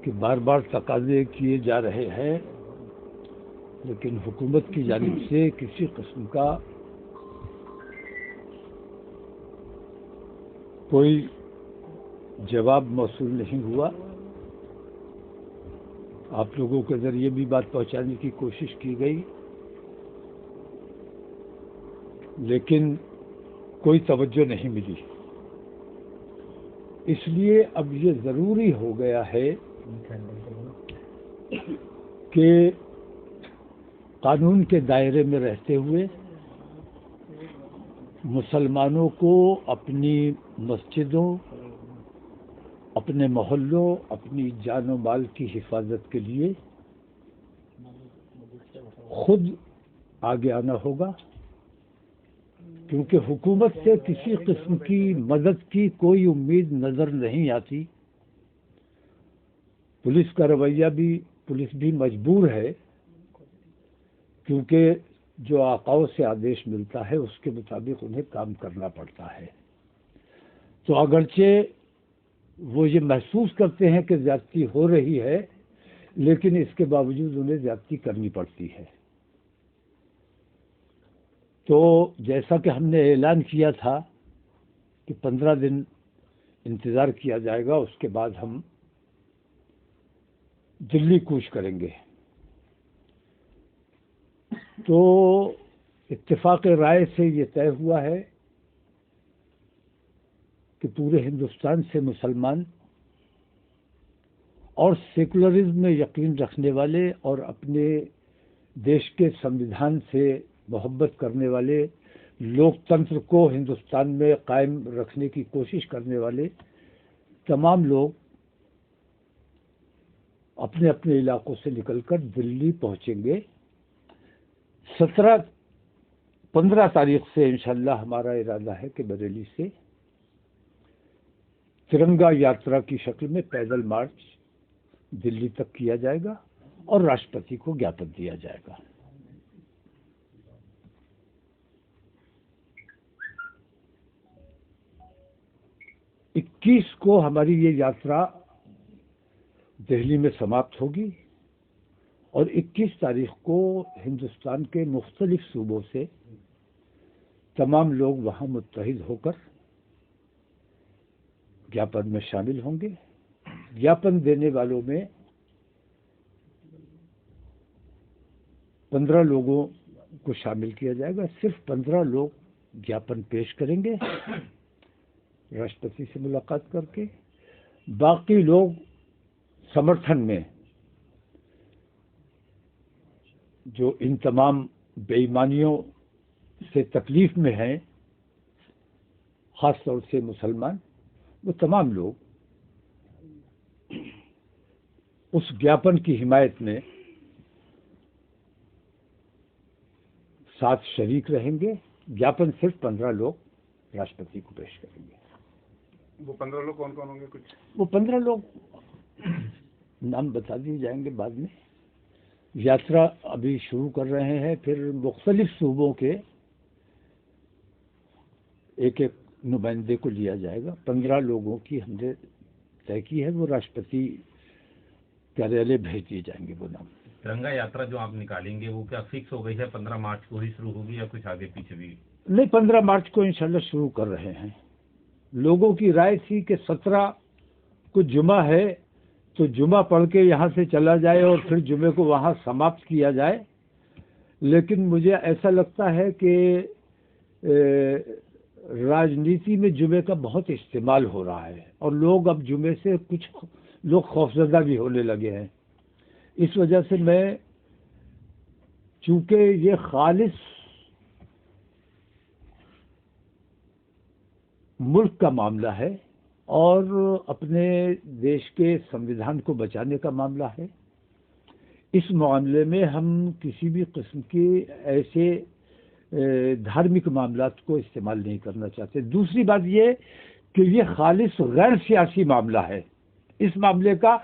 कि बार बार तकाजे किए जा रहे हैं, लेकिन हुकूमत की जानिब से किसी किस्म का कोई जवाब मौसूल नहीं हुआ। आप लोगों के ज़रिए भी बात पहुंचाने की कोशिश की गई, लेकिन कोई तवज्जो नहीं मिली। इसलिए अब ये ज़रूरी हो गया है कि कानून के दायरे में रहते हुए मुसलमानों को अपनी मस्जिदों, अपने मोहल्लों, अपनी जान और माल की हिफाजत के लिए खुद आगे आना होगा, क्योंकि हुकूमत से किसी किस्म की मदद की कोई उम्मीद नज़र नहीं आती। पुलिस का रवैया भी, पुलिस भी मजबूर है, क्योंकि जो आकाओं से आदेश मिलता है उसके मुताबिक उन्हें काम करना पड़ता है। तो अगरचे वो ये महसूस करते हैं कि ज़्यादती हो रही है, लेकिन इसके बावजूद उन्हें ज़्यादती करनी पड़ती है। तो जैसा कि हमने ऐलान किया था कि 15 दिन इंतज़ार किया जाएगा, उसके बाद हम दिल्ली कूच करेंगे। तो इत्तेफाक राय से ये तय हुआ है कि पूरे हिंदुस्तान से मुसलमान और सेकुलरिज्म में यकीन रखने वाले और अपने देश के संविधान से मोहब्बत करने वाले, लोकतंत्र को हिंदुस्तान में कायम रखने की कोशिश करने वाले तमाम लोग अपने अपने इलाकों से निकलकर दिल्ली पहुंचेंगे। 15 तारीख से इंशाअल्लाह हमारा इरादा है कि बरेली से तिरंगा यात्रा की शक्ल में पैदल मार्च दिल्ली तक किया जाएगा और राष्ट्रपति को ज्ञापन दिया जाएगा। इक्कीस को हमारी ये यात्रा दिल्ली में समाप्त होगी और 21 तारीख को हिंदुस्तान के मुख्तलिफ सूबों से तमाम लोग वहां मुत्तहिद होकर ज्ञापन में शामिल होंगे। ज्ञापन देने वालों में 15 लोगों को शामिल किया जाएगा। सिर्फ 15 लोग ज्ञापन पेश करेंगे राष्ट्रपति से मुलाकात करके। बाकी लोग समर्थन में, जो इन तमाम बेईमानियों से तकलीफ में हैं, ख़ास तौर से मुसलमान, वो तमाम लोग उस ज्ञापन की हिमायत में साथ शरीक रहेंगे। ज्ञापन सिर्फ 15 लोग राष्ट्रपति को पेश करेंगे। वो 15 लोग कौन कौन होंगे? कुछ वो 15 लोग नाम बता दिए जाएंगे बाद में। यात्रा अभी शुरू कर रहे हैं, फिर मुख्तलिफ सूबों के एक एक नुमाइंदे को लिया जाएगा। 15 लोगों की हमने तय की है, वो राष्ट्रपति कार्यालय भेज दिए जाएंगे वो नाम। तिरंगा यात्रा जो आप निकालेंगे वो क्या फिक्स हो गई है? 15 मार्च को ही शुरू होगी या कुछ आगे पीछे भी? नहीं, 15 मार्च को इंशाल्लाह शुरू कर रहे हैं। लोगों की राय थी कि 17 को जुमा है तो जुमा पढ़ के यहाँ से चला जाए और फिर जुमे को वहाँ समाप्त किया जाए, लेकिन मुझे ऐसा लगता है कि राजनीति में जुमे का बहुत इस्तेमाल हो रहा है और लोग अब जुमे से कुछ लोग खौफजदा भी होने लगे हैं। इस वजह से मैं, चूंकि ये खालिस मुल्क का मामला है और अपने देश के संविधान को बचाने का मामला है, इस मामले में हम किसी भी किस्म के ऐसे धार्मिक मामलात को इस्तेमाल नहीं करना चाहते। दूसरी बात ये कि ये खालिस गैर सियासी मामला है। इस मामले का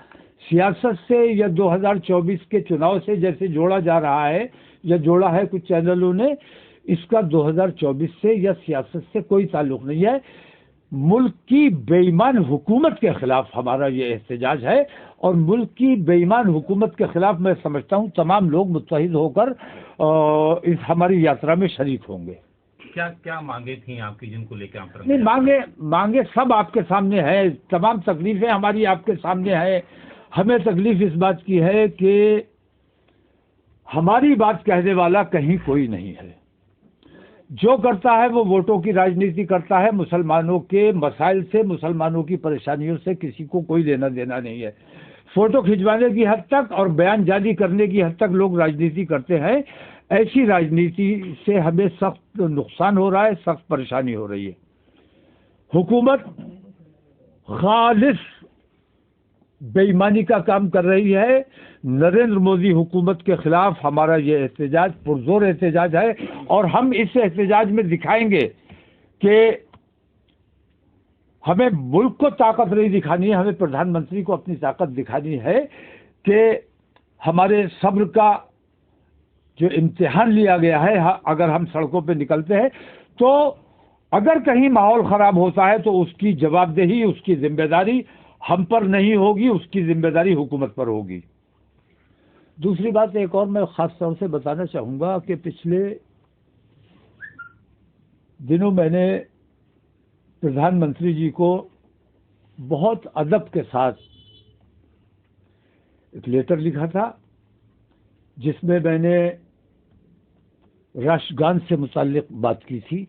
सियासत से या 2024 के चुनाव से जैसे जोड़ा जा रहा है या जोड़ा है कुछ चैनलों ने, इसका 2024 से या सियासत से कोई ताल्लुक नहीं है। मुल्क की बेईमान हुकूमत के खिलाफ हमारा ये एहतजाज है। और मुल्क की बेईमान हुकूमत के खिलाफ मैं समझता हूँ तमाम लोग मुत्तहिद होकर इस हमारी यात्रा में शरीक होंगे। क्या क्या मांगे थी आपकी जिनको लेकर आप नहीं, मांगे सब आपके सामने है, तमाम तकलीफें हमारी आपके सामने है। हमें तकलीफ इस बात की है कि हमारी बात कहने वाला कहीं कोई नहीं है। जो करता है वो वोटों की राजनीति करता है। मुसलमानों के मसाइल से, मुसलमानों की परेशानियों से किसी को कोई लेना देना नहीं है। फोटो खिंचवाने की हद तक और बयान जारी करने की हद तक लोग राजनीति करते हैं। ऐसी राजनीति से हमें सख्त नुकसान हो रहा है, सख्त परेशानी हो रही है। हुकूमत खालिस बेईमानी का काम कर रही है। नरेंद्र मोदी हुकूमत के खिलाफ हमारा ये एहतजाज पुरजोर एहतजाज है और हम इस एहतजाज में दिखाएंगे कि हमें मुल्क को ताकत नहीं दिखानी है, हमें प्रधानमंत्री को अपनी ताकत दिखानी है कि हमारे सब्र का जो इम्तिहान लिया गया है, अगर हम सड़कों पे निकलते हैं तो अगर कहीं माहौल ख़राब होता है तो उसकी जवाबदेही, उसकी जिम्मेदारी हम पर नहीं होगी, उसकी जिम्मेदारी हुकूमत पर होगी। दूसरी बात एक और मैं ख़ास तौर से बताना चाहूँगा कि पिछले दिनों मैंने प्रधानमंत्री जी को बहुत अदब के साथ एक लेटर लिखा था जिसमें मैंने राष्ट्रगान से मुताल्लिक बात की थी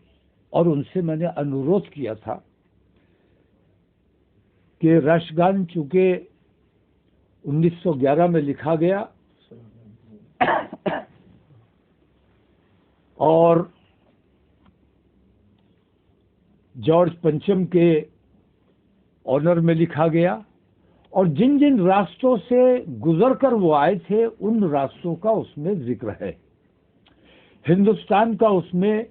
और उनसे मैंने अनुरोध किया था कि राष्ट्रगान चूँकि 1911 में लिखा गया और जॉर्ज पंचम के ऑनर में लिखा गया और जिन जिन रास्तों से गुजरकर वो आए थे उन रास्तों का उसमें जिक्र है। हिंदुस्तान का उसमें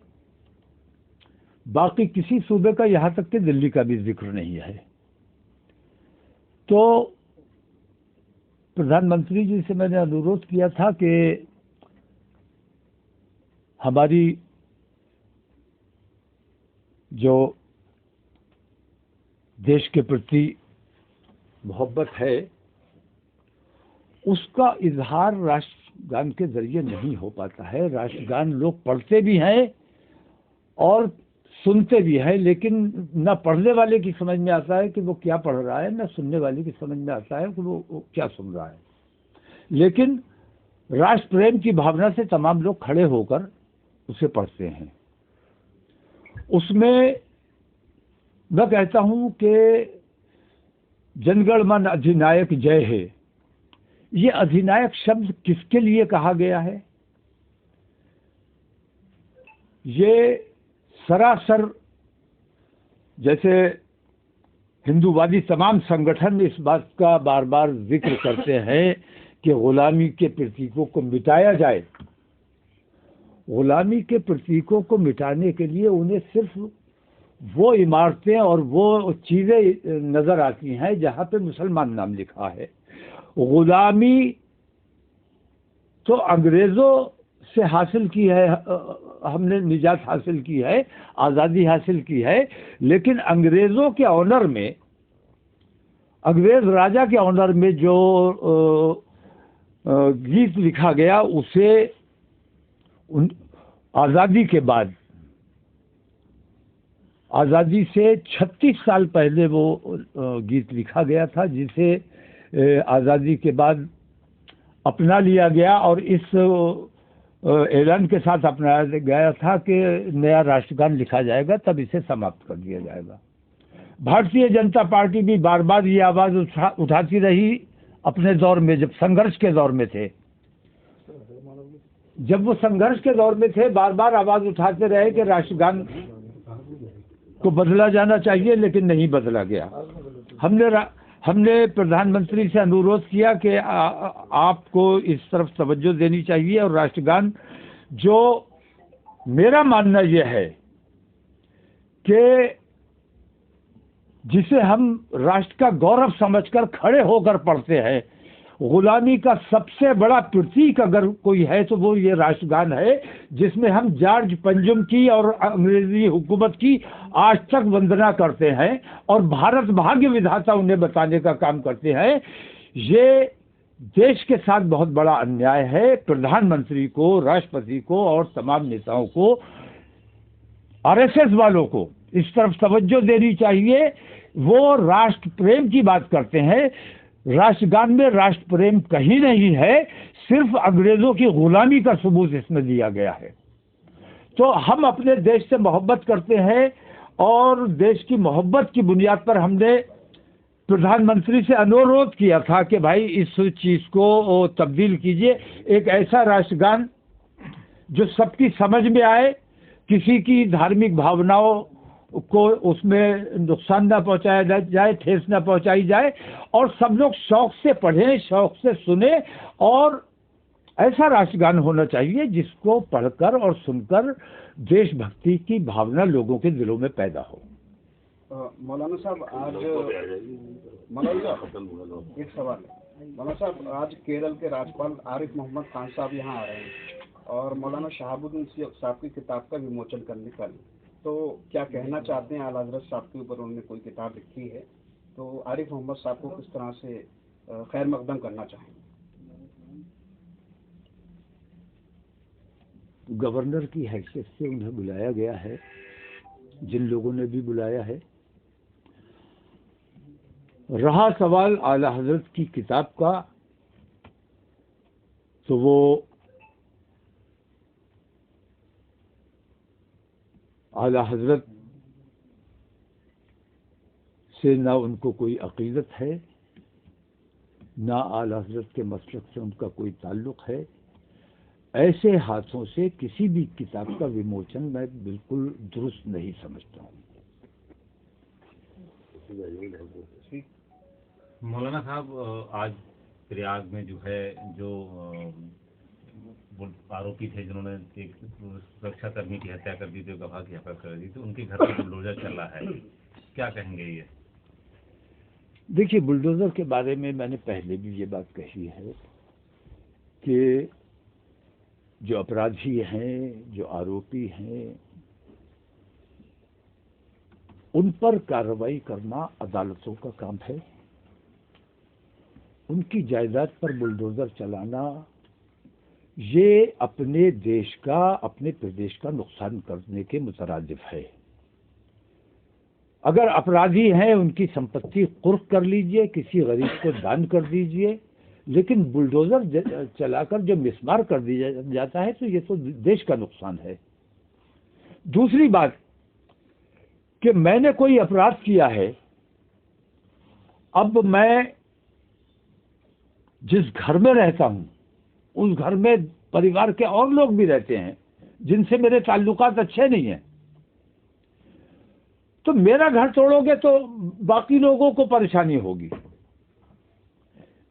बाकी किसी सूबे का, यहाँ तक कि दिल्ली का भी जिक्र नहीं है। तो प्रधानमंत्री जी से मैंने अनुरोध किया था कि हमारी जो देश के प्रति मोहब्बत है उसका इजहार राष्ट्रगान के जरिए नहीं हो पाता है। राष्ट्रगान लोग पढ़ते भी हैं और सुनते भी हैं, लेकिन न पढ़ने वाले की समझ में आता है कि वो क्या पढ़ रहा है, न सुनने वाले की समझ में आता है कि वो क्या सुन रहा है। लेकिन राष्ट्र प्रेम की भावना से तमाम लोग खड़े होकर उसे पढ़ते हैं। उसमें मैं कहता हूं कि जनगण मन अधिनायक जय है। ये अधिनायक शब्द किसके लिए कहा गया है? ये सरासर, जैसे हिंदूवादी तमाम संगठन इस बात का बार बार जिक्र करते हैं कि गुलामी के प्रतीकों को मिटाया जाए। गुलामी के प्रतीकों को मिटाने के लिए उन्हें सिर्फ वो इमारतें और वो चीज़ें नज़र आती हैं जहाँ पे मुसलमान नाम लिखा है। गुलामी तो अंग्रेज़ों से हासिल की है, हमने निजात हासिल की है, आज़ादी हासिल की है, लेकिन अंग्रेज़ों के ऑनर में, अंग्रेज़ राजा के ऑनर में जो गीत लिखा गया उसे आज़ादी के बाद, आज़ादी से 36 साल पहले वो गीत लिखा गया था जिसे आज़ादी के बाद अपना लिया गया और इस ऐलान के साथ अपनाया गया था कि नया राष्ट्रगान लिखा जाएगा, तब इसे समाप्त कर दिया जाएगा। भारतीय जनता पार्टी भी बार बार ये आवाज़ उठाती रही अपने दौर में, जब संघर्ष के दौर में थे। जब वो संघर्ष के दौर में थे बार बार आवाज़ उठाते रहे कि राष्ट्रगान को बदला जाना चाहिए, लेकिन नहीं बदला गया। हमने प्रधानमंत्री से अनुरोध किया कि आपको इस तरफ तवज्जो देनी चाहिए और राष्ट्रगान, जो मेरा मानना यह है कि जिसे हम राष्ट्र का गौरव समझकर खड़े होकर पढ़ते हैं, गुलामी का सबसे बड़ा प्रतीक अगर कोई है तो वो ये राष्ट्रगान है, जिसमें हम जॉर्ज पंजुम की और अंग्रेजी हुकूमत की आज तक वंदना करते हैं और भारत भाग्य विधाता उन्हें बताने का काम करते हैं। ये देश के साथ बहुत बड़ा अन्याय है। प्रधानमंत्री को, राष्ट्रपति को और तमाम नेताओं को, आरएसएस वालों को इस तरफ तवज्जो देनी चाहिए। वो राष्ट्र प्रेम की बात करते हैं, राष्ट्रगान में राष्ट्र प्रेम कहीं नहीं है, सिर्फ अंग्रेजों की गुलामी का सबूत इसमें दिया गया है। तो हम अपने देश से मोहब्बत करते हैं और देश की मोहब्बत की बुनियाद पर हमने प्रधानमंत्री से अनुरोध किया था कि भाई इस चीज़ को तब्दील कीजिए, एक ऐसा राष्ट्रगान जो सबकी समझ में आए, किसी की धार्मिक भावनाओं को उसमें नुकसान ना पहुंचाया जाए, ठेस ना पहुंचाई जाए, और सब लोग शौक से पढ़ें, शौक से सुने। और ऐसा राष्ट्रगान होना चाहिए जिसको पढ़कर और सुनकर देशभक्ति की भावना लोगों के दिलों में पैदा हो। मौलाना साहब, आज एक सवाल है। मौलाना साहब, आज केरल के राज्यपाल आरिफ मोहम्मद खान साहब यहाँ आ रहे हैं और मौलाना शहाबुद्दीन साहब की किताब का विमोचन करने का, तो क्या कहना चाहते हैं? आला हज़रत साहब के ऊपर उन्होंने कोई किताब लिखी है, तो आरिफ मोहम्मद साहब को किस तरह से खैर मकदम करना चाहेंगे? गवर्नर की हैसियत से उन्हें बुलाया गया है, जिन लोगों ने भी बुलाया है। रहा सवाल आला हजरत की किताब का, तो वो आला हजरत से ना उनको कोई अकीदत है, ना आला हजरत के मसलक से उनका कोई ताल्लुक है। ऐसे हाथों से किसी भी किताब का विमोचन मैं बिल्कुल दुरुस्त नहीं समझता हूँ। मौलाना साहब, आज प्रयाग में जो है, जो आरोपी थे जिन्होंने एक सुरक्षाकर्मी की हत्या कर दी थी, गवाह की हत्या कर दी थी, उनके घर पर बुलडोजर चला है, क्या कहेंगे ये? देखिए, बुलडोजर के बारे में मैंने पहले भी ये बात कही है कि जो अपराधी हैं, जो आरोपी हैं, उन पर कार्रवाई करना अदालतों का काम है। उनकी जायदाद पर बुलडोजर चलाना ये अपने देश का, अपने प्रदेश का नुकसान करने के मुतरादिफ है। अगर अपराधी हैं, उनकी संपत्ति कुर्क कर लीजिए, किसी गरीब को दान कर दीजिए, लेकिन बुलडोजर चलाकर जो मिसमार कर दिया जाता है तो ये तो देश का नुकसान है। दूसरी बात कि मैंने कोई अपराध किया है, अब मैं जिस घर में रहता हूं उस घर में परिवार के और लोग भी रहते हैं जिनसे मेरे ताल्लुकात अच्छे नहीं हैं, तो मेरा घर तोड़ोगे तो बाकी लोगों को परेशानी होगी।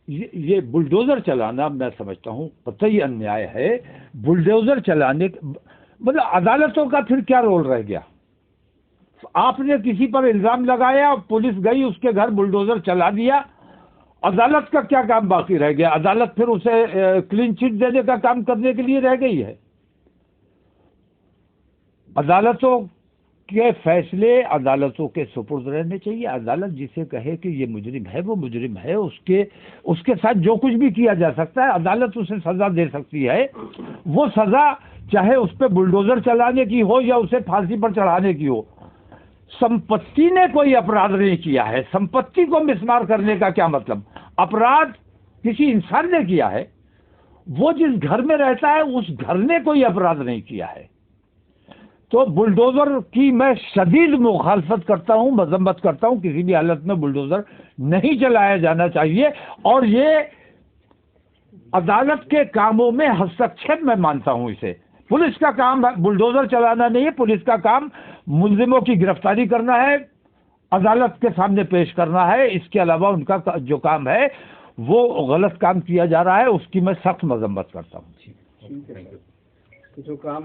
ये बुलडोजर चलाना मैं समझता हूं कतई अन्याय है। बुलडोजर चलाने मतलब अदालतों का फिर क्या रोल रह गया? आपने किसी पर इल्जाम लगाया, पुलिस गई, उसके घर बुलडोजर चला दिया, अदालत का क्या काम बाकी रह गया? अदालत फिर उसे क्लीन चिट देने का काम करने के लिए रह गई है। अदालतों के फैसले अदालतों के सुपुर्द रहने चाहिए। अदालत जिसे कहे कि ये मुजरिम है, वो मुजरिम है, उसके साथ जो कुछ भी किया जा सकता है अदालत उसे सजा दे सकती है। वो सजा चाहे उस पर बुलडोजर चलाने की हो या उसे फांसी पर चढ़ाने की हो। संपत्ति ने कोई अपराध नहीं किया है, संपत्ति को मिसमार करने का क्या मतलब? अपराध किसी इंसान ने किया है, वो जिस घर में रहता है उस घर ने कोई अपराध नहीं किया है। तो बुलडोजर की मैं शदीद मुखालफत करता हूं, मजम्मत करता हूं। किसी भी हालत में बुलडोजर नहीं चलाया जाना चाहिए और ये अदालत के कामों में हस्तक्षेप मैं मानता हूं इसे। पुलिस का काम बुलडोजर चलाना नहीं है, पुलिस का काम मुलजिमों की गिरफ्तारी करना है, अदालत के सामने पेश करना है। इसके अलावा उनका जो काम है वो गलत काम किया जा रहा है, उसकी मैं सख्त मजम्मत करता हूँ। जो काम